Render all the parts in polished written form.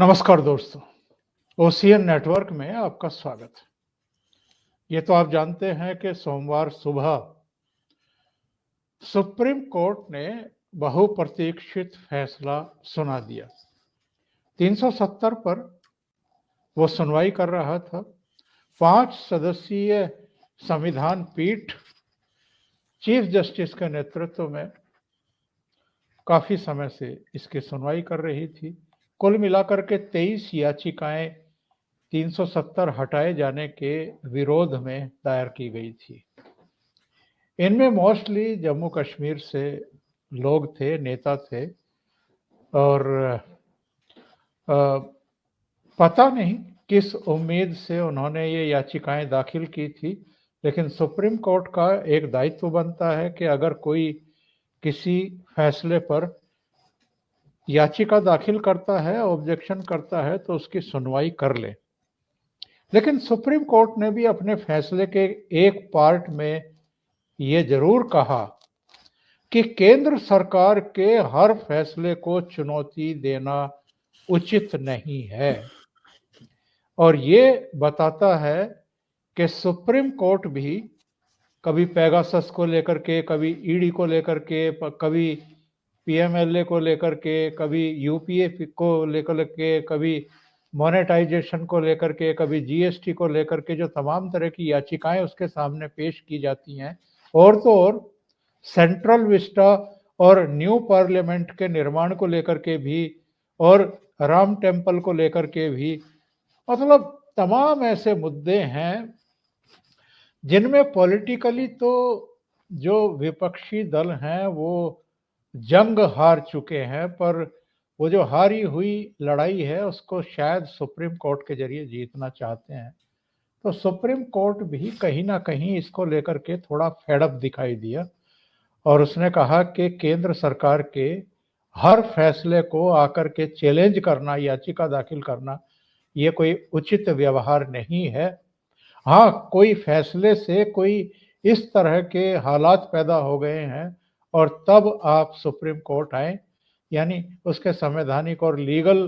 नमस्कार दोस्तों, ocean network में आपका स्वागत है। ये तो आप जानते हैं कि सोमवार सुबह सुप्रीम कोर्ट ने बहुप्रतीक्षित फैसला सुना दिया। 370 पर वो सुनवाई कर रहा था। 5 सदस्यीय संविधान पीठ चीफ जस्टिस के नेतृत्व में काफी समय से इसकी सुनवाई कर रही थी। कुल मिलाकर के 23 याचिकाएं 370 हटाए जाने के विरोध में दायर की गई थी। इनमें मोस्टली जम्मू कश्मीर से लोग थे, नेता थे और पता नहीं किस उम्मीद से उन्होंने ये याचिकाएं दाखिल की थी, लेकिन सुप्रीम कोर्ट का एक दायित्व बनता है कि अगर कोई किसी फैसले पर याचिका दाखिल करता है, ऑब्जेक्शन करता है, तो उसकी सुनवाई कर ले। लेकिन सुप्रीम कोर्ट ने भी अपने फैसले के एक पार्ट में ये जरूर कहा कि केंद्र सरकार के हर फैसले को चुनौती देना उचित नहीं है, और ये बताता है कि सुप्रीम कोर्ट भी कभी पेगासस को लेकर के, कभी ईडी को लेकर के, कभी पीएमएलए को लेकर के, कभी यूपीए को लेकर के, कभी मोनेटाइजेशन को लेकर के, कभी जीएसटी को लेकर के जो तमाम तरह की याचिकाएं उसके सामने पेश की जाती हैं, और तो और सेंट्रल विस्टा और न्यू पार्लियामेंट के निर्माण को लेकर के भी, और राम टेम्पल को लेकर के भी, मतलब तमाम ऐसे मुद्दे हैं जिनमें पॉलिटिकली तो जो विपक्षी दल हैं वो जंग हार चुके हैं, पर वो जो हारी हुई लड़ाई है उसको शायद सुप्रीम कोर्ट के जरिए जीतना चाहते हैं। तो सुप्रीम कोर्ट भी कहीं ना कहीं इसको लेकर के थोड़ा फेडअप दिखाई दिया और उसने कहा कि केंद्र सरकार के हर फैसले को आकर के चैलेंज करना, याचिका दाखिल करना, ये कोई उचित व्यवहार नहीं है। हाँ, कोई फैसले से कोई इस तरह के हालात पैदा हो गए हैं और तब आप सुप्रीम कोर्ट आए, यानी उसके संवैधानिक और लीगल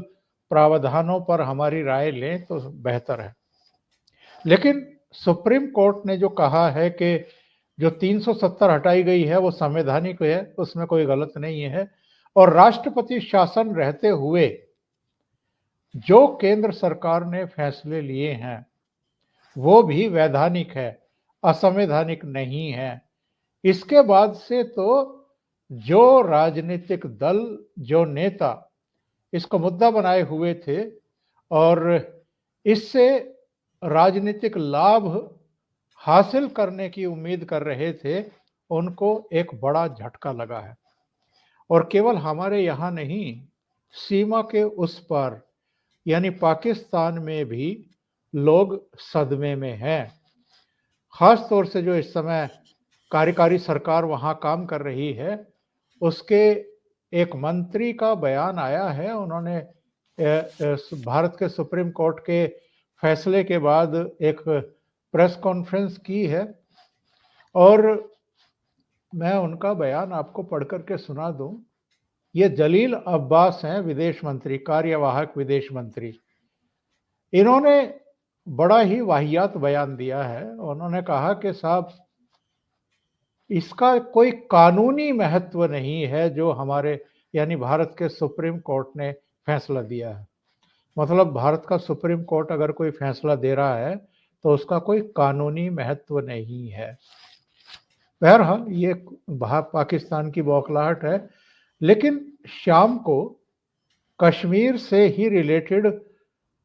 प्रावधानों पर हमारी राय लें तो बेहतर है। लेकिन सुप्रीम कोर्ट ने जो कहा है कि जो 370 हटाई गई है वो संवैधानिक है, उसमें कोई गलत नहीं है, और राष्ट्रपति शासन रहते हुए जो केंद्र सरकार ने फैसले लिए हैं वो भी वैधानिक है, असंवैधानिक नहीं है। इसके बाद से तो जो राजनीतिक दल, जो नेता इसको मुद्दा बनाए हुए थे और इससे राजनीतिक लाभ हासिल करने की उम्मीद कर रहे थे, उनको एक बड़ा झटका लगा है। और केवल हमारे यहाँ नहीं, सीमा के उस पार यानी पाकिस्तान में भी लोग सदमे में हैं। खास तौर से जो इस समय कार्यकारी सरकार वहाँ काम कर रही है, उसके एक मंत्री का बयान आया है। उन्होंने भारत के सुप्रीम कोर्ट के फैसले के बाद एक प्रेस कॉन्फ्रेंस की है और मैं उनका बयान आपको पढ़ करके सुना दूं। ये जलील अब्बास हैं, विदेश मंत्री, कार्यवाहक विदेश मंत्री। इन्होंने बड़ा ही वाहियात बयान दिया है। उन्होंने कहा कि साहब, इसका कोई कानूनी महत्व नहीं है जो हमारे यानी भारत के सुप्रीम कोर्ट ने फैसला दिया है। मतलब भारत का सुप्रीम कोर्ट अगर कोई फैसला दे रहा है तो उसका कोई कानूनी महत्व नहीं है। बहरहाल ये पाकिस्तान की बौखलाहट है। लेकिन शाम को कश्मीर से ही रिलेटेड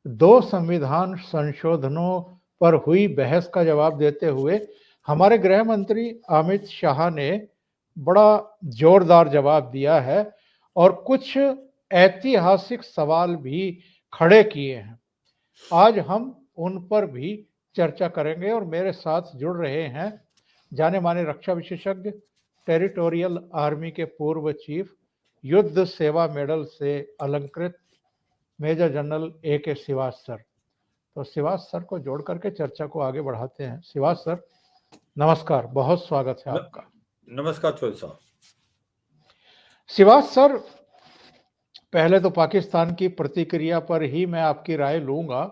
2 संविधान संशोधनों पर हुई बहस का जवाब देते हुए हमारे गृह मंत्री अमित शाह ने बड़ा जोरदार जवाब दिया है और कुछ ऐतिहासिक सवाल भी खड़े किए हैं। आज हम उन पर भी चर्चा करेंगे और मेरे साथ जुड़ रहे हैं जाने माने रक्षा विशेषज्ञ, टेरिटोरियल आर्मी के पूर्व चीफ, युद्ध सेवा मेडल से अलंकृत मेजर जनरल A.K. सिवास सर। तो सिवास सर को जोड़ करके चर्चा को आगे बढ़ाते हैं। सिवास सर नमस्कार, बहुत स्वागत है आपका। नमस्कार चौधरी साहब। सिवास सर, पहले तो पाकिस्तान की प्रतिक्रिया पर ही मैं आपकी राय लूँगा।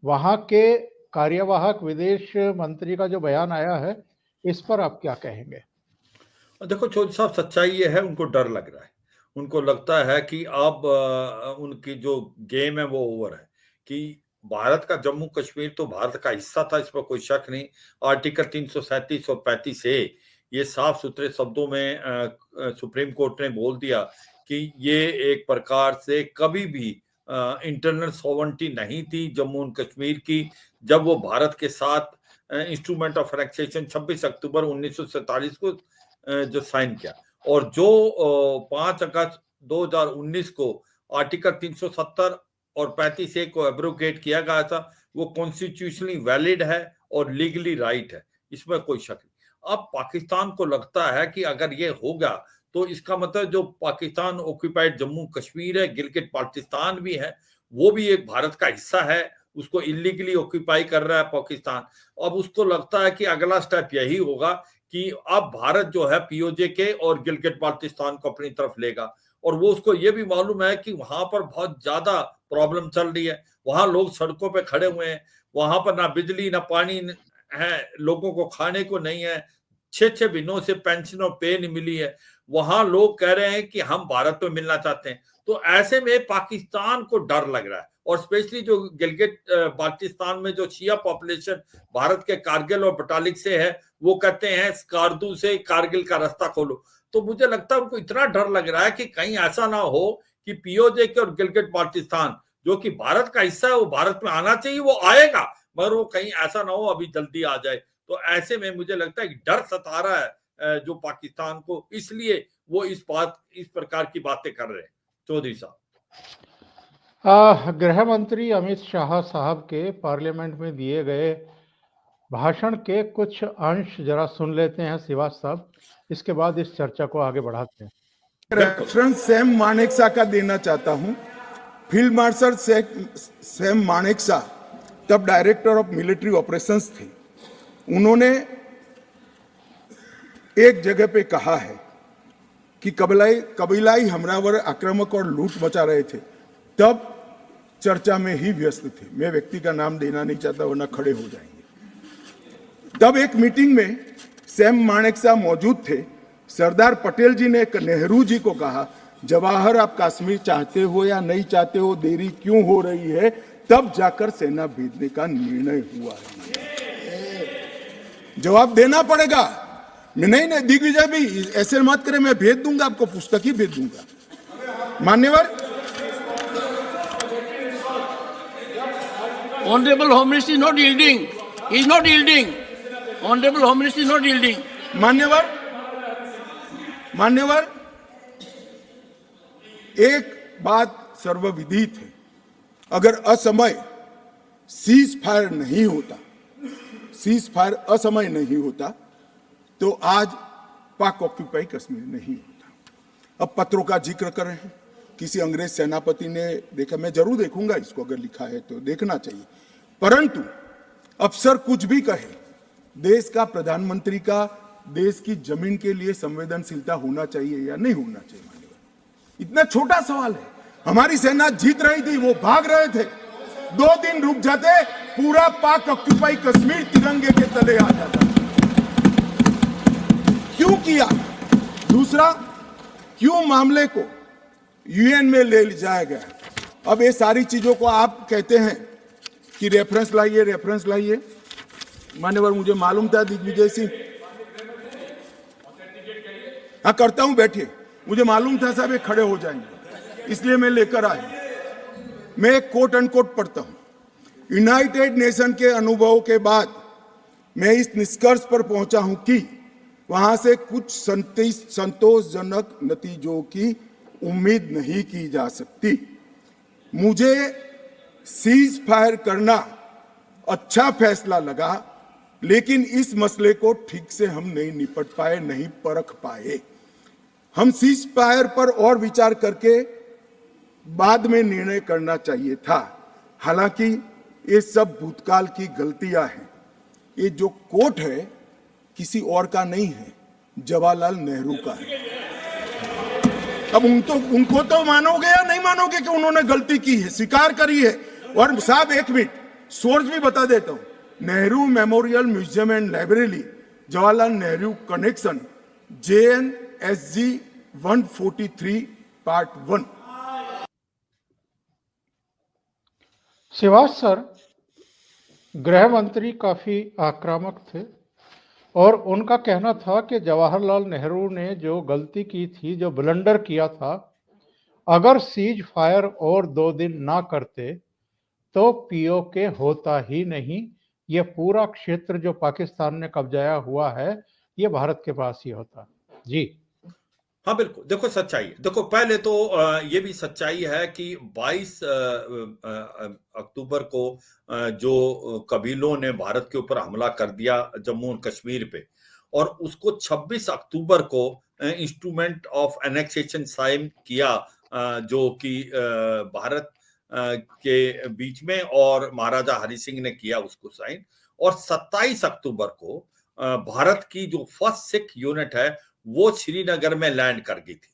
वहाँ के कार्यवाहक विदेश मंत्री का जो बयान आया है, इस पर आप क्या कहेंगे? देखो चौधरी साहब, सच्चाई ये है, उनको डर लग रहा है। उनको लगता है कि अब उनकी जो गेम है वो ओवर है, कि भारत का जम्मू कश्मीर तो भारत का हिस्सा था, इस पर कोई शक नहीं। आर्टिकल 337 और 35 ए ये साफ सुथरे शब्दों में सुप्रीम कोर्ट ने बोल दिया कि ये एक प्रकार से कभी भी इंटरनल सॉवरेनिटी नहीं थी जम्मू एंड कश्मीर की, जब वो भारत के साथ इंस्ट्रूमेंट ऑफ एनेक्सेशन 26 अक्टूबर 1947 को जो साइन किया, और जो 5 अगस्त 2019 को आर्टिकल 370 और 35 ए को एब्रोगेट किया गया था, वो कॉन्स्टिट्यूशनली वैलिड है और लीगली राइट है, इसमें कोई शक नहीं। अब पाकिस्तान को लगता है कि अगर ये हो गया तो इसका मतलब जो पाकिस्तान ऑक्यूपाइड जम्मू कश्मीर है, गिलगित बाल्टिस्तान भी है, वो भी एक भारत का हिस्सा है, उसको इलीगली ऑक्यूपाई कर रहा है पाकिस्तान। अब उसको लगता है कि अगला स्टेप यही होगा कि अब भारत जो है पीओजे के और गिलगित बाल्टिस्तान को अपनी तरफ लेगा, और वो उसको ये भी मालूम है कि वहां पर बहुत ज्यादा प्रॉब्लम चल रही है, वहां लोग सड़कों पे खड़े हुए हैं, वहां पर ना बिजली ना पानी है, लोगों को खाने को नहीं है, 6-6 महीनों से पेंशन और पे नहीं मिली है, वहां लोग कह रहे हैं कि हम भारत में मिलना चाहते हैं। तो ऐसे में पाकिस्तान को डर लग रहा है, और स्पेशली जो गिलगित बाल्टिस्तान में जो शिया पॉपुलेशन भारत के कारगिल और बटालिक से है, वो कहते हैं स्कार्दू से कारगिल का रास्ता खोलो। तो मुझे लगता है उनको इतना डर लग रहा है कि कहीं ऐसा ना हो कि पीओजे के और गिलगित बाल्टिस्तान जो कि भारत का हिस्सा है, वो भारत में आना चाहिए, वो आएगा, मगर वो कहीं ऐसा ना हो अभी जल्दी आ जाए। तो ऐसे में मुझे लगता है कि डर सता रहा है जो पाकिस्तान को, इसलिए वो इस प्रकार की बातें कर रहे हैं। चौधरी साहब, गृह मंत्री अमित शाह साहब के पार्लियामेंट में दिए गए भाषण के कुछ अंश जरा सुन लेते हैं सिवाज साहब, इसके बाद इस चर्चा को आगे बढ़ाते हैं। रेफरेंस सैम मानेकशॉ का देना चाहता हूं। फील्ड मार्शल सैम मानेकशॉ तब डायरेक्टर ऑफ मिलिट्री ऑपरेशंस थे। उन्होंने एक जगह पे कहा है कि कबीलाई हमलावर आक्रामक और लूट मचा रहे थे, तब चर्चा में ही व्यस्त थे। मैं व्यक्ति का नाम देना नहीं चाहता वरना खड़े हो जाएंगे। तब एक मीटिंग में सैम मानेकशॉ मौजूद थे। सरदार पटेल जी ने नेहरू जी को कहा, जवाहर आप कश्मीर चाहते हो या नहीं चाहते हो, देरी क्यों हो रही है? तब जाकर सेना भेजने का निर्णय हुआ है। जवाब देना पड़ेगा। नहीं दिग्विजय भी ऐसे मत करे, मैं भेज दूंगा आपको, पुस्तक ही भेज दूंगा। मान्यवर Honorable Home Minister is not yielding. He is not yielding. Honorable Home Minister is not yielding. मान्यवर एक बात सर्वविदित है, अगर असमय सीज फायर नहीं होता, सीज फायर असमय नहीं होता तो आज पाक ऑक्यूपाई कश्मीर नहीं होता। अब पत्रों का जिक्र कर रहे हैं, किसी अंग्रेज सेनापति ने देखा, मैं जरूर देखूंगा इसको, अगर लिखा है तो देखना चाहिए। परंतु अफसर कुछ भी कहे, देश का प्रधानमंत्री का देश की जमीन के लिए संवेदनशीलता होना चाहिए या नहीं होना चाहिए? मान्यवर, इतना छोटा सवाल है। हमारी सेना जीत रही थी, वो भाग रहे थे, 2 दिन रुक जाते, पूरा पाक ऑक्यूपाई कश्मीर तिरंगे के तले आ जाता। क्यों किया? दूसरा, क्यों मामले को यूएन में ले जाया गया? अब ये सारी चीजों को आप कहते हैं कि रेफरेंस लाइए। मान्यवर, मुझे मालूम था दिग्विजय सिंह, हाँ करता हूं, बैठिए, मुझे मालूम था साहब ये खड़े हो जाएंगे, इसलिए मैं लेकर आया। मैं एक कोट अनकोट पढ़ता हूं। यूनाइटेड नेशन के अनुभवों के बाद मैं इस निष्कर्ष पर पहुंचा हूं कि वहां से कुछ संतोषजनक नतीजों की उम्मीद नहीं की जा सकती। मुझे सीज फायर करना अच्छा फैसला लगा, लेकिन इस मसले को ठीक से हम नहीं निपट पाए, नहीं परख पाए। हम सीज फायर पर और विचार करके बाद में निर्णय करना चाहिए था। हालांकि ये सब भूतकाल की गलतियां हैं। ये जो कोट है किसी और का नहीं है, जवाहरलाल नेहरू का है। अब उनको तो मानोगे या नहीं मानोगे कि उन्होंने गलती की है, स्वीकार करी है। और साहब एक मिनट सोर्स भी बता देता हूं, Nehru memorial museum and library, Jawaharlal Nehru connection, JNSG 143 part 1। शिवाज सर, गृह मंत्री काफी आक्रामक थे और उनका कहना था कि जवाहरलाल नेहरू ने जो गलती की थी, जो ब्लंडर किया था, अगर सीज फायर और 2 दिन ना करते तो POK होता ही नहीं। ये पूरा क्षेत्र जो पाकिस्तान ने कब्जाया हुआ है ये भारत के पास ही होता। जी हाँ बिल्कुल, देखो सच्चाई है। देखो पहले तो ये भी सच्चाई है कि 22 अक्टूबर को जो कबीलों ने भारत के ऊपर हमला कर दिया जम्मू और कश्मीर पे, और उसको 26 अक्टूबर को इंस्ट्रूमेंट ऑफ एनेक्सेशन साइन किया, जो कि भारत के बीच में और महाराजा हरि सिंह ने किया उसको साइन। और 27 अक्टूबर को भारत की जो फर्स्ट सिख यूनिट है वो श्रीनगर में लैंड कर गई थी।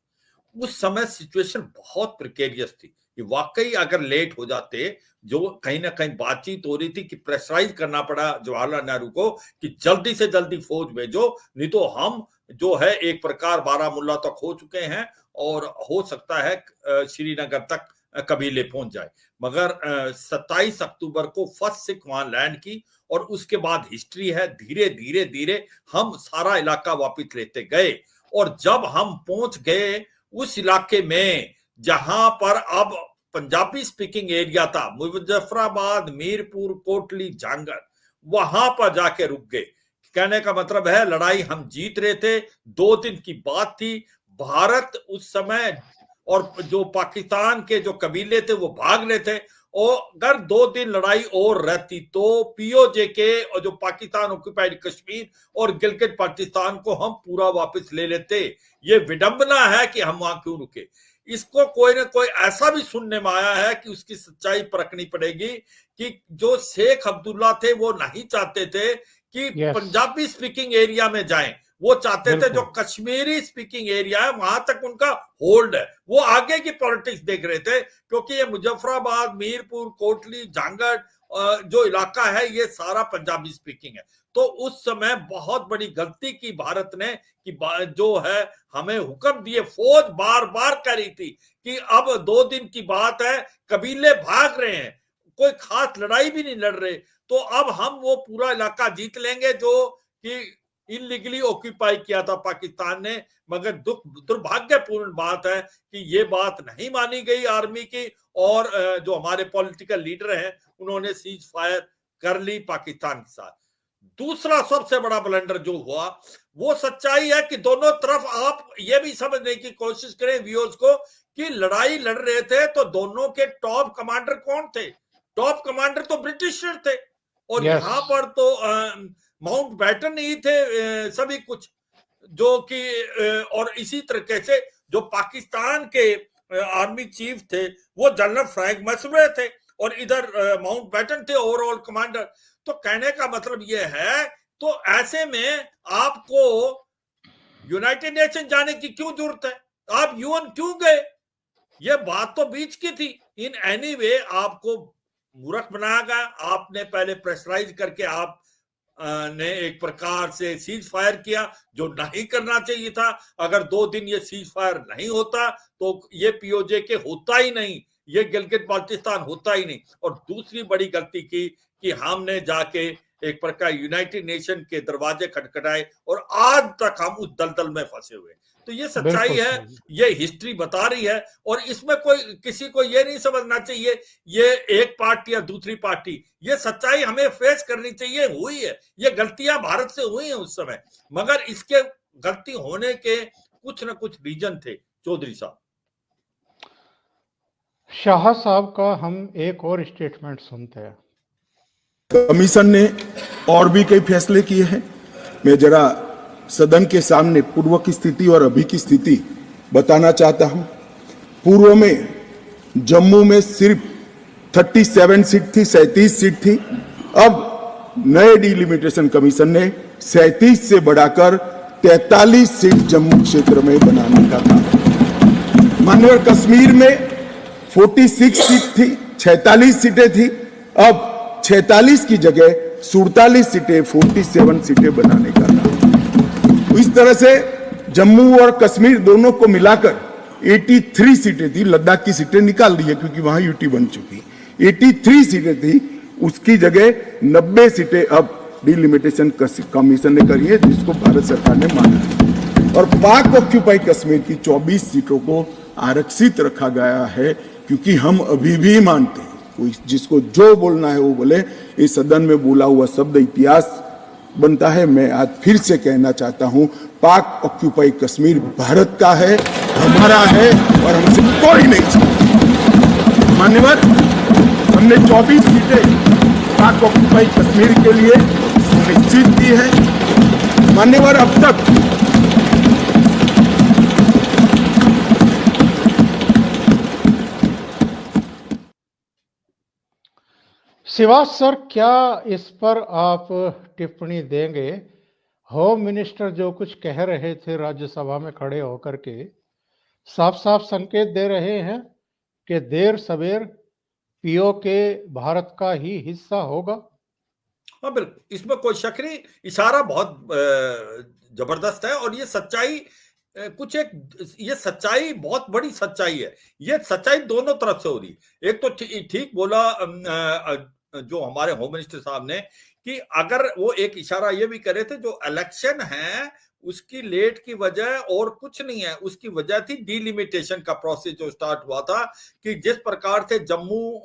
उस समय सिचुएशन बहुत प्रिकेरियस थी कि वाकई अगर लेट हो जाते, जो कहीं ना कहीं बातचीत हो रही थी कि प्रेशराइज करना पड़ा जवाहरलाल नेहरू को कि जल्दी से जल्दी फौज भेजो, नहीं तो हम जो है एक प्रकार बारामुल्ला तक हो चुके हैं और हो सकता है श्रीनगर तक कबीले पहुंच जाए। मगर 27 अक्टूबर को फर्स्ट सिख वहां लैंड की और उसके बाद हिस्ट्री है, धीरे धीरे धीरे हम सारा इलाका वापस लेते गए। और जब हम पहुंच गए उस इलाके में जहां पर अब पंजाबी स्पीकिंग एरिया था, मुजफ्फराबाद, मीरपुर, कोटली, झांगड़, वहां पर जाके रुक गए। कहने का मतलब है लड़ाई हम जीत रहे थे, 2 दिन की बात थी। भारत उस समय और जो पाकिस्तान के जो कबीले थे वो भाग रहे थे, और अगर 2 दिन लड़ाई और रहती तो POJ के और जो पाकिस्तान ऑक्यूपाइड कश्मीर और गिलगित पाकिस्तान को हम पूरा वापस ले लेते। ये विडंबना है कि हम वहां क्यों रुके। इसको कोई ना कोई ऐसा भी सुनने में आया है कि उसकी सच्चाई परखनी पड़ेगी कि जो शेख अब्दुल्ला थे वो नहीं चाहते थे कि पंजाबी स्पीकिंग एरिया में जाएं, वो चाहते थे जो कश्मीरी स्पीकिंग एरिया है वहां तक उनका होल्ड है। वो आगे की पॉलिटिक्स देख रहे थे, क्योंकि ये मुजफ्फराबाद, मीरपुर, कोटली, झांगड़ जो इलाका है ये सारा पंजाबी स्पीकिंग है। तो उस समय बहुत बड़ी गलती की भारत ने कि जो है हमें हुक्म दिए, फौज बार बार कह रही थी कि अब 2 दिन की बात है, कबीले भाग रहे हैं, कोई खास लड़ाई भी नहीं लड़ रहे, तो अब हम वो पूरा इलाका जीत लेंगे जो कि इनलीगली ऑक्यूपाई किया था पाकिस्तान ने। मगर दुर्भाग्यपूर्ण बात है कि ये बात नहीं मानी गई आर्मी की, और जो हमारे पॉलिटिकल लीडर हैं उन्होंने सीज फायर कर ली पाकिस्तान के साथ। दूसरा सबसे बड़ा ब्लंडर जो हुआ वो सच्चाई है कि दोनों तरफ आप ये भी समझने की कोशिश करें व्यूअर्स को कि लड़ाई लड़ रहे थे तो दोनों के टॉप कमांडर कौन थे? टॉप कमांडर तो ब्रिटिशर थे, और यहाँ पर तो माउंट बैटन ही थे सभी कुछ, जो कि और इसी तरीके से जो पाकिस्तान के आर्मी चीफ थे वो जनरल फ्रैंक मैसवे थे, और इधर माउंट बैटन थे ओवरऑल कमांडर। तो कहने का मतलब ये है, तो ऐसे में आपको यूनाइटेड नेशन जाने की क्यों जरूरत है? आप UN क्यों गए? ये बात तो बीच की थी। इन एनी वे आपको मूर्ख बनाया गया। आपने पहले प्रेशराइज करके आप ने एक प्रकार से सीज फायर किया जो नहीं करना चाहिए था। अगर 2 दिन ये सीज फायर नहीं होता तो ये POJ के होता ही नहीं, ये गिलगित बाल्टिस्तान होता ही नहीं। और दूसरी बड़ी गलती की कि हमने जाके एक प्रकार यूनाइटेड नेशन के दरवाजे खटखटाए और आज तक हम उस दलदल में फंसे हुए। तो ये सच्चाई है, ये हिस्ट्री बता रही है, और इसमें कोई किसी को ये नहीं समझना चाहिए ये एक पार्टी या दूसरी पार्टी। ये सच्चाई हमें फेस करनी चाहिए, हुई है ये गलतियां भारत से हुई हैं उस समय, मगर इसके गलती होने के कुछ ना कुछ रीजन थे। चौधरी साहब, शाह साहब का हम एक और स्टेटमेंट सुनते हैं। कमीशन ने और भी कई फैसले किए हैं। मैं जरा सदन के सामने पूर्व की स्थिति और अभी की स्थिति बताना चाहता हूं। पूर्व में जम्मू में सिर्फ 37 सीट थी, 37 सीट थी। अब नए डिलिमिटेशन कमीशन ने 37 से बढ़ाकर 43 सीट जम्मू क्षेत्र में बनाने का काम। मान्यवर कश्मीर में 46 सीट थी, 46 सीटें थी, अब 46 की जगह 47 सीटें, 47 सीटें बनाने का था। इस तरह से जम्मू और कश्मीर दोनों को मिलाकर 83 सीटें थी। लद्दाख की सीटें निकाल दी है क्योंकि वहां यूटी बन चुकी। 83 सीटें थी, उसकी जगह 90 सीटें अब डिलिमिटेशन कमीशन ने करी है, जिसको भारत सरकार ने माना है। और पाक ऑक्यूपाई कश्मीर की 24 सीटों को आरक्षित रखा गया है, क्योंकि हम अभी भी मानते हैं, कोई जिसको जो बोलना है वो बोले। इस सदन में बोला हुआ शब्द इतिहास बनता है। मैं आज फिर से कहना चाहता हूं, पाक ऑक्यूपाई कश्मीर भारत का है, हमारा है, और हमसे कोई नहीं चाहता। मान्यवर, हमने 24 सीटें पाक ऑक्यूपाई कश्मीर के लिए सुनिश्चित की है। मान्यवर, अब तक शिवाज सर, क्या इस पर आप टिप्पणी देंगे? होम मिनिस्टर जो कुछ कह रहे थे राज्यसभा में खड़े होकर के, साफ साफ संकेत दे रहे हैं कि देर सवेर पीओके भारत का ही हिस्सा होगा। हाँ बिल्कुल, इसमें कोई शक नहीं। इशारा बहुत जबरदस्त है, और ये सच्चाई ये सच्चाई बहुत बड़ी सच्चाई है। ये सच्चाई दोनों तरफ से हो रही है। एक तो ठीक बोला जो हमारे होम मिनिस्टर साहब ने, कि अगर वो एक इशारा ये भी करे थे, जो इलेक्शन है उसकी लेट की वजह और कुछ नहीं है, उसकी वजह थी डीलिमिटेशन का प्रोसेस जो स्टार्ट हुआ था। कि जिस प्रकार से जम्मू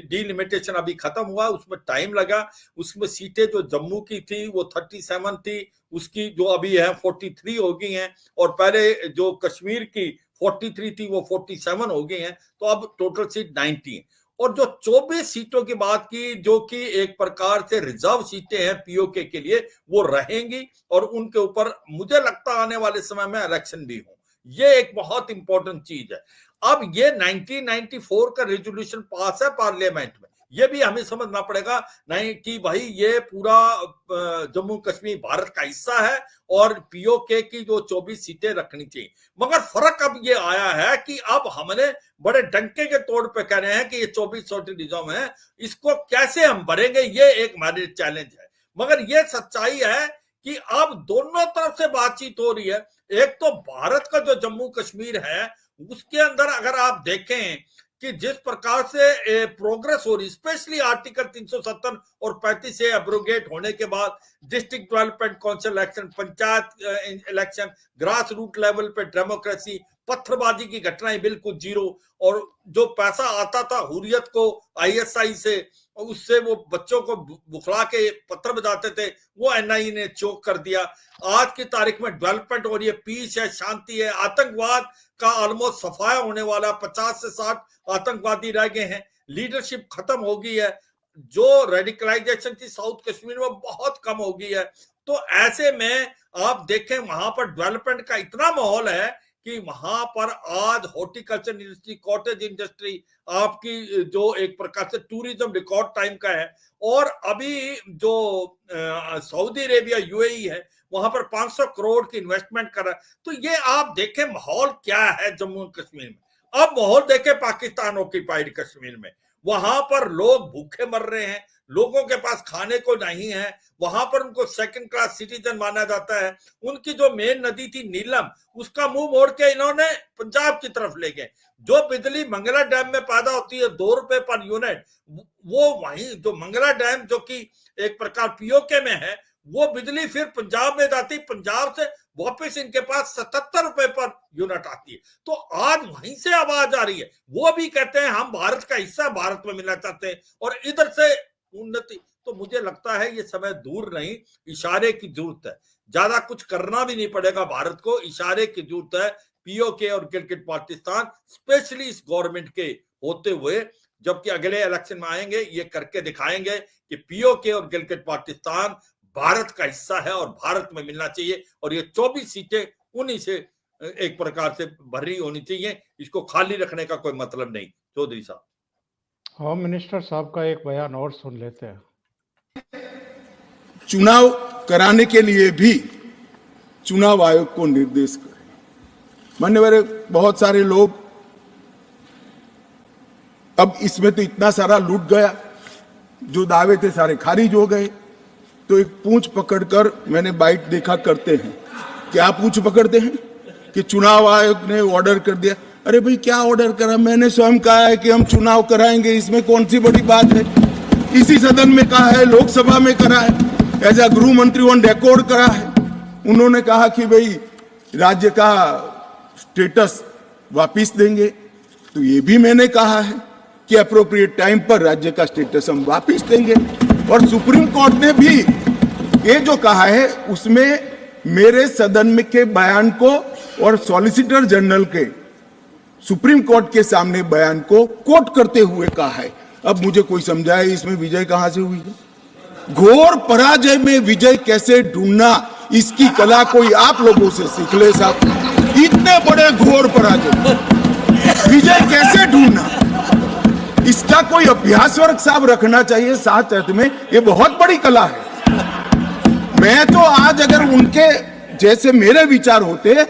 डीलिमिटेशन अभी खत्म हुआ, उसमें टाइम लगा। उसमें सीटें जो जम्मू की थी वो 37 थी, उसकी जो अभी है 43 हो गई हैं, और पहले जो कश्मीर की 43 थी वो 47 हो गई हैं। तो अब टोटल सीट 90 है। और जो 24 सीटों की बात की, जो कि एक प्रकार से रिजर्व सीटें हैं पीओके के लिए, वो रहेंगी, और उनके ऊपर मुझे लगता आने वाले समय में इलेक्शन भी हो। ये एक बहुत इंपॉर्टेंट चीज है। अब ये 1994 का रेजोल्यूशन पास है पार्लियामेंट में, ये भी हमें समझना पड़ेगा नहीं कि भाई ये पूरा जम्मू कश्मीर भारत का हिस्सा है और पीओके की जो 24 सीटें रखनी चाहिए। मगर फर्क अब ये आया है कि अब हमने बड़े डंके के तौर पे कह रहे हैं कि ये 24 सीटें रिजर्व है, इसको कैसे हम भरेंगे, ये एक हमारे चैलेंज है। मगर ये सच्चाई है कि अब दोनों तरफ से बातचीत हो रही है। एक तो भारत का जो जम्मू कश्मीर है उसके अंदर अगर आप देखें कि जिस प्रकार से प्रोग्रेस हो रही, स्पेशली आर्टिकल 370 और 35 से एब्रोगेट होने के बाद district development council election, panchayat election, grass root level पे डेमोक्रेसी, पत्थरबाजी की घटनाएं बिल्कुल जीरो, और जो पैसा आता था हुर्रियत को आईएसआई से, उससे वो बच्चों को बुखला के पत्थर बजाते थे, वो एनआई ने चोक कर दिया। आज की तारीख में डेवलपमेंट हो रही है, पीस है, शांति है, आतंकवाद का ऑलमोस्ट सफाया होने वाला, 50 से 60 आतंकवादी रह गए हैं, लीडरशिप खत्म हो गई है, जो रेडिकलाइजेशन थी साउथ कश्मीर में बहुत कम हो गई है। तो ऐसे में आप देखें वहां पर डेवलपमेंट का इतना माहौल है कि वहां पर आज हॉर्टिकल्चर इंडस्ट्री, कॉटेज इंडस्ट्री, आपकी जो एक प्रकार से टूरिज्म रिकॉर्ड टाइम का है। और अभी जो सऊदी अरेबिया यूएई है, वहां पर 500 करोड़ की इन्वेस्टमेंट कर रहा है। तो ये आप देखें माहौल क्या है जम्मू कश्मीर में। अब माहौल देखें पाकिस्तान ऑक्यूपाइड कश्मीर में, वहां पर लोग भूखे मर रहे हैं, लोगों के पास खाने को नहीं है, वहां पर उनको सेकंड क्लास सिटीजन माना जाता है। उनकी जो मेन नदी थी नीलम, उसका मुंह मोड़ के इन्होंने पंजाब की तरफ ले गए। जो बिजली मंगला डैम में पैदा होती है 2 रुपए पर यूनिट, वो वहीं जो मंगला डैम जो कि एक प्रकार पीओके में है, वो बिजली फिर पंजाब में जाती, पंजाब से वापस इनके पास 77 रुपए पर यूनिट आती है। तो आज वहीं से आवाज आ रही है, वो भी कहते हैं हम भारत का हिस्सा भारत में मिलना चाहते हैं, और इधर से उन्नति। तो मुझे लगता है ये समय दूर नहीं, इशारे की जरूरत है, ज्यादा कुछ करना भी नहीं पड़ेगा भारत को, इशारे की जरूरत है पीओके और गिलगित पाकिस्तान, स्पेशली इस गवर्नमेंट के होते हुए, जबकि अगले इलेक्शन में आएंगे ये करके दिखाएंगे कि पीओके और गिलगित पाकिस्तान भारत का हिस्सा है और भारत में मिलना चाहिए, और ये 24 सीटें उन्हीं से एक प्रकार से भरी होनी चाहिए, इसको खाली रखने का कोई मतलब नहीं। चौधरी साहब, होम मिनिस्टर साहब का एक बयान और सुन लेते हैं। चुनाव कराने के लिए भी चुनाव आयोग को निर्देश करें। मान्यवर, बहुत सारे लोग अब इसमें तो इतना सारा लूट गया, जो दावे थे सारे खारिज हो गए। तो एक पूंछ पकड़कर मैंने बाइट देखा करते हैं, क्या पूंछ पकड़ते हैं कि चुनाव आयोग ने ऑर्डर कर दिया। अरे भाई क्या ऑर्डर करा, मैंने स्वयं कहा है कि हम चुनाव कराएंगे, इसमें कौन सी बड़ी बात है। इसी सदन में कहा है, लोकसभा में करा है, एज ए गृह मंत्री ऑन रिकॉर्ड करा है। उन्होंने कहा कि भाई राज्य का स्टेटस वापिस देंगे, तो ये भी मैंने कहा है कि अप्रोप्रिएट टाइम पर राज्य का स्टेटस हम वापिस देंगे। और सुप्रीम कोर्ट ने भी ये जो कहा है उसमें मेरे सदन में के बयान को और सॉलिसिटर जनरल के सुप्रीम कोर्ट के सामने बयान को कोट करते हुए कहा है। अब मुझे कोई समझाए इसमें विजय कहां से हुई है। घोर पराजय में विजय कैसे ढूंढना, इसकी कला कोई आप लोगों से सीख ले साहब। इतने बड़े घोर पराजय विजय कैसे ढूंढना, इसका कोई अभ्यास वर्ग साहब रखना चाहिए साथ अर्थ में। ये बहुत बड़ी कला है। मैं तो आज अगर उनके जैसे मेरे विचार होते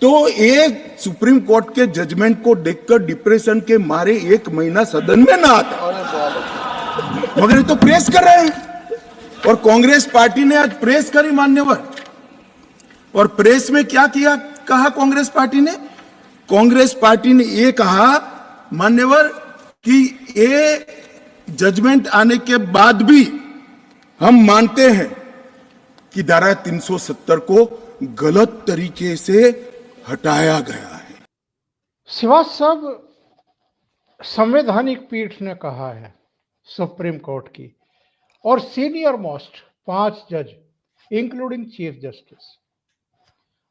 तो ये सुप्रीम कोर्ट के जजमेंट को देखकर डिप्रेशन के मारे 1 महीना सदन में ना आता, मगर ये तो प्रेस कर रहे हैं। और कांग्रेस पार्टी ने आज प्रेस करी मान्यवर, और प्रेस में क्या किया, कहा कांग्रेस पार्टी ने, कांग्रेस पार्टी ने ये कहा मान्यवर कि ये जजमेंट आने के बाद भी हम मानते हैं कि धारा 370 को गलत तरीके से हटाया गया है। श्रीवास्तव साहब, संवैधानिक पीठ ने कहा है सुप्रीम कोर्ट की, और सीनियर मोस्ट 5 जज इंक्लूडिंग चीफ जस्टिस,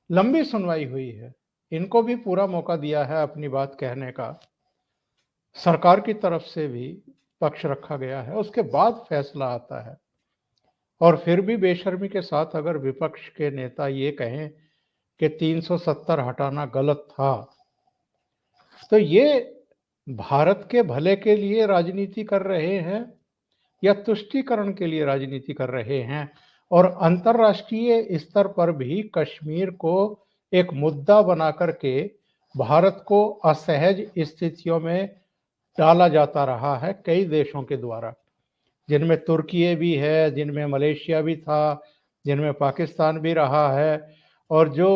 लंबी सुनवाई हुई है, इनको भी पूरा मौका दिया है अपनी बात कहने का, सरकार की तरफ से भी पक्ष रखा गया है, उसके बाद फैसला आता है। और फिर भी बेशर्मी के साथ अगर विपक्ष के नेता ये कहें कि 370 हटाना गलत था, तो ये भारत के भले के लिए राजनीति कर रहे हैं या तुष्टीकरण के लिए राजनीति कर रहे हैं। और अंतर्राष्ट्रीय स्तर पर भी कश्मीर को एक मुद्दा बना करके भारत को असहज स्थितियों में डाला जाता रहा है कई देशों के द्वारा, जिनमें तुर्की भी है, जिनमें मलेशिया भी था, जिनमें पाकिस्तान भी रहा है, और जो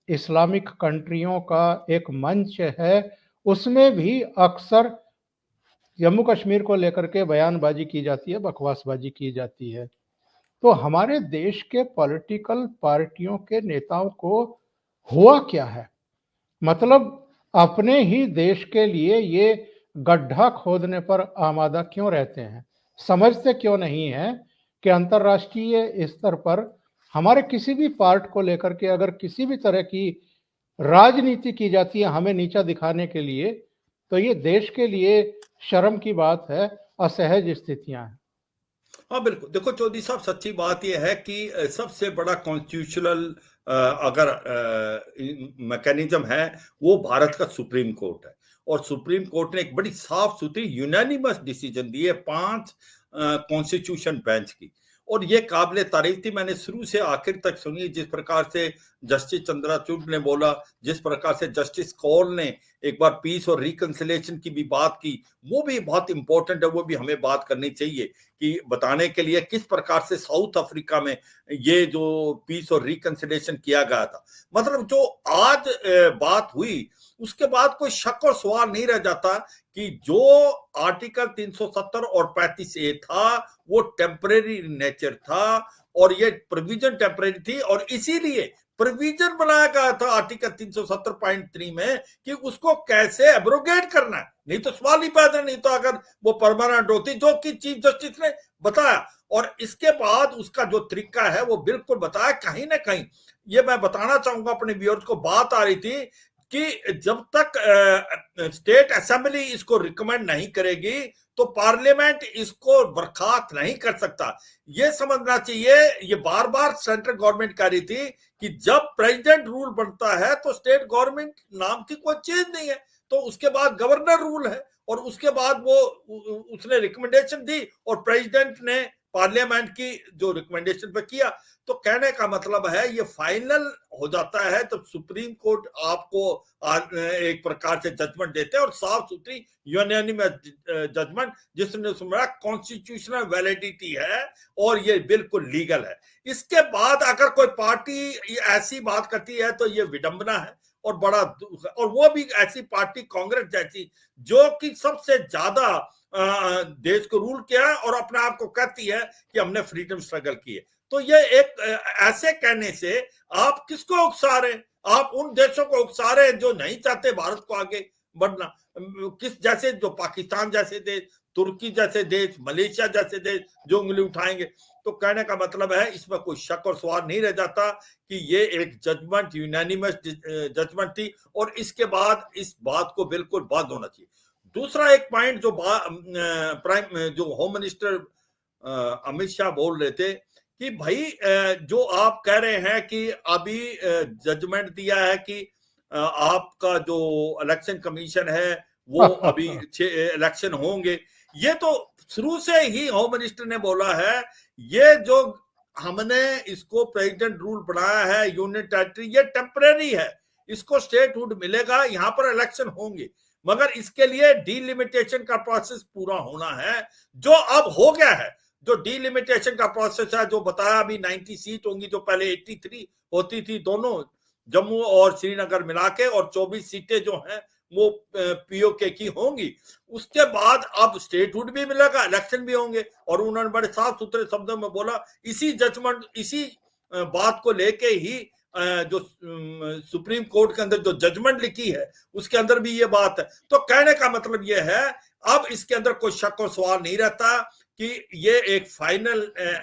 इस्लामिक कंट्रियों का एक मंच है उसमें भी अक्सर जम्मू कश्मीर को लेकर के बयानबाजी की जाती है, बकवासबाजी की जाती है। तो हमारे देश के पॉलिटिकल पार्टियों के नेताओं को हुआ क्या है, मतलब अपने ही देश के लिए ये गड्ढा खोदने पर आमादा क्यों रहते हैं, समझते क्यों नहीं है कि अंतर्राष्ट्रीय स्तर पर हमारे किसी भी पार्ट को लेकर के अगर किसी भी तरह की राजनीति की जाती है हमें नीचा दिखाने के लिए, तो ये देश के लिए शर्म की बात है, असहज स्थितियां हैं। हाँ बिल्कुल, देखो चौधरी साहब, सच्ची बात यह है कि सबसे बड़ा कॉन्स्टिट्यूशनल अगर मैकेनिज्म है वो भारत का सुप्रीम कोर्ट है। और सुप्रीम कोर्ट ने एक बड़ी साफ सुथरी यूनानिमस डिसीजन दी है 5 कॉन्स्टिट्यूशन बेंच की, और ये काबिल तारीफ थी। मैंने शुरू से आखिर तक सुनी, जिस प्रकार से जस्टिस चंद्रचूड़ ने बोला, जिस प्रकार से जस्टिस कौल ने एक बार पीस और रिकंसिलिएशन की भी बात की, वो भी बहुत इंपॉर्टेंट है, वो भी हमें बात करनी चाहिए कि बताने के लिए किस प्रकार से साउथ अफ्रीका में ये जो पीस और रिकंसिलिएशन किया गया था। मतलब जो आज बात हुई उसके बाद कोई शक और सवाल नहीं रह जाता कि जो आर्टिकल 370 और 35A था वो टेम्परेरी नेचर था, और ये प्रोविजन टेम्परेरी थी, और इसीलिए प्रोविजन बनाया गया था आर्टिकल 370.3 में कि उसको कैसे एब्रोगेट करना है, नहीं तो सवाल ही पैदा नहीं। तो अगर वो परमानेंट होती, जो कि चीफ जस्टिस ने बताया, और इसके बाद उसका जो तरीका है वो बिल्कुल बताया। कहीं ना कहीं ये मैं बताना चाहूंगा अपने व्यूअर्स को, बात आ रही थी कि जब तक स्टेट असेंबली इसको रिकमेंड नहीं करेगी तो पार्लियामेंट इसको बर्खास्त नहीं कर सकता। ये समझना चाहिए। ये बार बार सेंट्रल गवर्नमेंट कह रही थी कि जब प्रेसिडेंट रूल बनता है तो स्टेट गवर्नमेंट नाम की कोई चीज नहीं है, तो उसके बाद गवर्नर रूल है, और उसके बाद वो उसने रिकमेंडेशन दी और प्रेसिडेंट ने पार्लियामेंट की जो रिकमेंडेशन पे किया। तो कहने का मतलब है ये फाइनल हो जाता है तो सुप्रीम कोर्ट आपको एक प्रकार से जजमेंट देते हैं और साफ सुथरी यूनानिमस जजमेंट जिसने सुना कॉन्स्टिट्यूशनल वैलिडिटी है और ये बिल्कुल लीगल है। इसके बाद अगर कोई पार्टी ऐसी बात करती है तो ये विडंबना है और बड़ा दुख है। और वो भी ऐसी पार्टी कांग्रेस जैसी जो कि सबसे ज्यादा देश को रूल किया है और अपने आप को कहती है कि हमने फ्रीडम स्ट्रगल की है। तो ये एक ऐसे कहने से आप किसको उकसा रहे? आप उन देशों को उकसा रहे जो नहीं चाहते भारत को आगे बढ़ना, किस जैसे जो पाकिस्तान जैसे देश, तुर्की जैसे देश, मलेशिया जैसे देश जो उंगली उठाएंगे। तो कहने का मतलब है इसमें कोई शक और सवाल नहीं रह जाता कि ये एक जजमेंट यूनानिमस जजमेंट थी और इसके बाद इस बात को बिल्कुल बंद होना चाहिए। दूसरा एक पॉइंट जो होम मिनिस्टर अमित शाह बोल रहे थे कि भाई जो आप कह रहे हैं कि अभी जजमेंट दिया है कि आपका जो इलेक्शन कमीशन है वो अभी इलेक्शन होंगे, ये तो शुरू से ही होम मिनिस्टर ने बोला है ये जो हमने इसको प्रेसिडेंट रूल बनाया है यूनियन टेरिटरी ये टेम्परेरी है, इसको स्टेटहुड मिलेगा, यहाँ पर इलेक्शन होंगे, मगर इसके लिए डीलिमिटेशन का प्रोसेस पूरा होना है जो अब हो गया है। जो डीलिमिटेशन का प्रोसेस है जो बताया अभी 90 सीट होंगी जो पहले 83 होती थी दोनों जम्मू और श्रीनगर मिला के, और 24 सीटें जो हैं वो पीओके की होंगी। उसके बाद अब स्टेटहुड भी मिलेगा, इलेक्शन भी होंगे। और उन्होंने बड़े साफ सुथरे शब्दों में बोला इसी जजमेंट इसी बात को लेके ही जो सुप्रीम कोर्ट के अंदर जो जजमेंट लिखी है उसके अंदर भी ये बात है। तो कहने का मतलब ये है अब इसके अंदर कोई शक और सवाल नहीं रहता कि ये एक फाइनल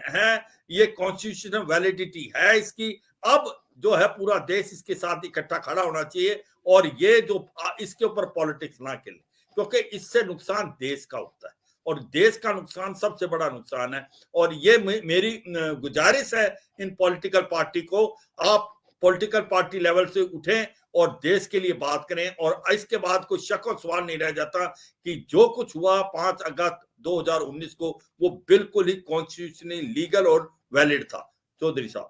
है, ये कॉन्स्टिट्यूशनल वैलिडिटी है इसकी। अब जो है पूरा देश इसके साथ इकट्ठा खड़ा होना चाहिए और ये जो इसके ऊपर पॉलिटिक्स ना खेले, क्योंकि इससे नुकसान देश का होता है और देश का नुकसान सबसे बड़ा नुकसान है। और ये मेरी गुजारिश है इन पॉलिटिकल पार्टी को, आप पॉलिटिकल पार्टी लेवल से उठें और देश के लिए बात करें। और इसके बाद कोई शक और सवाल नहीं रह जाता कि जो कुछ हुआ 5 अगस्त 2019 को वो बिल्कुल ही कॉन्स्टिट्यूशनली लीगल और वैलिड था। चौधरी साहब,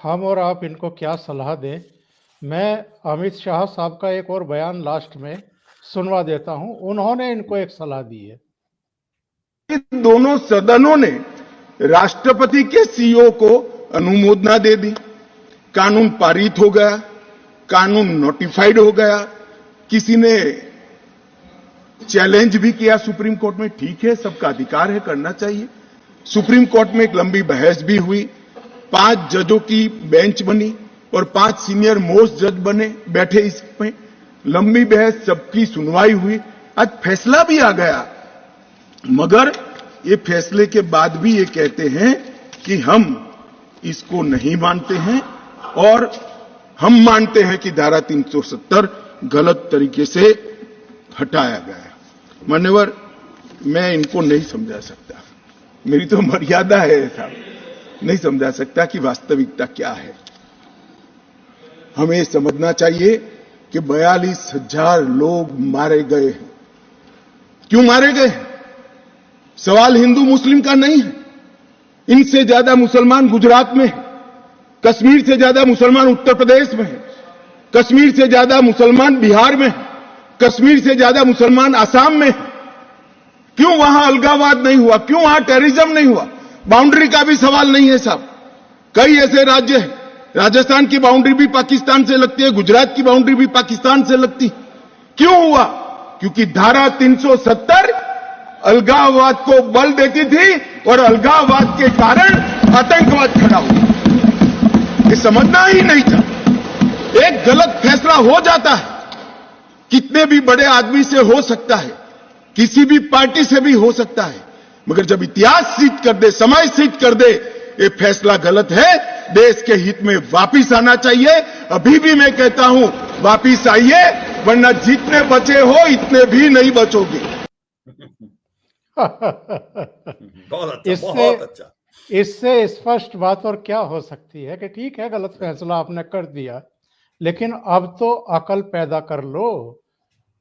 हम और आप इनको क्या सलाह दें? मैं अमित शाह साहब का एक और बयान लास्ट में सुनवा देता हूं, उन्होंने इनको एक सलाह दी है। दोनों सदनों ने राष्ट्रपति के सीओ को अनुमोदना दे दी, कानून पारित हो गया, कानून नोटिफाइड हो गया। किसी ने चैलेंज भी किया सुप्रीम कोर्ट में, ठीक है, सबका अधिकार है, करना चाहिए। सुप्रीम कोर्ट में एक लंबी बहस भी हुई, 5 जजों की बेंच बनी और 5 सीनियर मोस्ट जज बने बैठे इसमें, लंबी बहस, सबकी सुनवाई हुई, आज फैसला भी आ गया। मगर ये फैसले के बाद भी ये कहते हैं कि हम इसको नहीं मानते हैं और हम मानते हैं कि धारा 370 गलत तरीके से हटाया गया है। मान्यवर, मैं इनको नहीं समझा सकता, मेरी तो मर्यादा है साहब, नहीं समझा सकता कि वास्तविकता क्या है। हमें समझना चाहिए कि 42,000 लोग मारे गए हैं। क्यों मारे गए? सवाल हिंदू मुस्लिम का नहीं है। इनसे ज्यादा मुसलमान गुजरात में है, कश्मीर से ज्यादा मुसलमान उत्तर प्रदेश में है, कश्मीर से ज्यादा मुसलमान बिहार में है, कश्मीर से ज्यादा मुसलमान आसाम में है। क्यों वहां अलगाववाद नहीं हुआ? क्यों वहां टेररिज्म नहीं हुआ? बाउंड्री का भी सवाल नहीं है साहब। कई ऐसे राज्य हैं, राजस्थान की बाउंड्री भी पाकिस्तान से लगती है, गुजरात की बाउंड्री भी पाकिस्तान से लगती। क्यों हुआ? क्योंकि धारा 370 अलगाववाद को बल देती थी और अलगाववाद के कारण आतंकवाद खड़ा हुआ। ये समझना ही नहीं था। एक गलत फैसला हो जाता है, कितने भी बड़े आदमी से हो सकता है, किसी भी पार्टी से भी हो सकता है, मगर जब इतिहास सिद्ध कर दे, समय सिद्ध कर दे ये फैसला गलत है, देश के हित में वापिस आना चाहिए। अभी भी मैं कहता हूं वापिस आइए, वरना जितने बचे हो इतने भी नहीं बचोगे। बहुत अच्छा, बहुत अच्छा। इससे स्पष्ट बात और क्या हो सकती है कि ठीक है गलत फैसला आपने कर दिया, लेकिन अब तो अकल पैदा कर लो।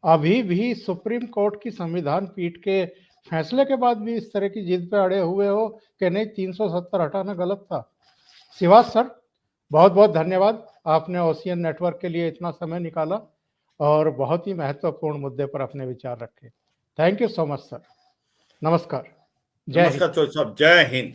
अभी भी सुप्रीम कोर्ट की संविधान पीठ के फैसले के बाद भी इस तरह की जिद पे अड़े हुए हो कि नहीं 370 हटाना गलत था। श्रीवास सर, बहुत बहुत धन्यवाद, आपने ओशियन नेटवर्क के लिए इतना समय निकाला और बहुत ही महत्वपूर्ण मुद्दे पर अपने विचार रखे। Thank you so much sir. नमस्कार। जय हिंद। नमस्कार चौधरी साहब, जय हिंद।